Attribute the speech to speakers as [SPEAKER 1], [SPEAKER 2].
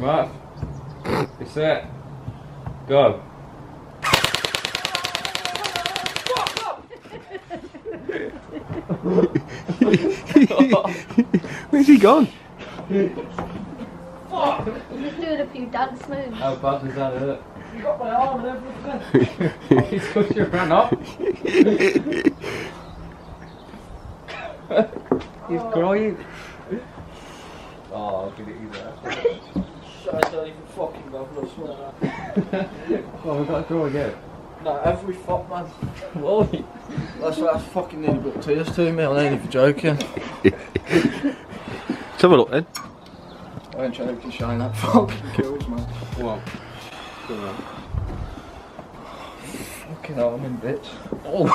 [SPEAKER 1] Right. Be set. Go.
[SPEAKER 2] Where's he gone?
[SPEAKER 1] Fuck!
[SPEAKER 3] He's doing a few dance moves.
[SPEAKER 1] How bad does that hurt? You got my arm and everything. He's pushed your friend off. He's crying. Oh, I'll give it you that.
[SPEAKER 4] I don't even fucking bother, I swear that.
[SPEAKER 1] Well, we've got to draw again.
[SPEAKER 4] No, every fuck man.
[SPEAKER 1] Why?
[SPEAKER 4] That's fucking nearly brought tears to me, I ain't even joking.
[SPEAKER 2] Let's have a look then.
[SPEAKER 4] I ain't joking, Shane, that fucking kills man.
[SPEAKER 1] What? Go on.
[SPEAKER 4] Fucking hell, I'm in bits.
[SPEAKER 1] Oh!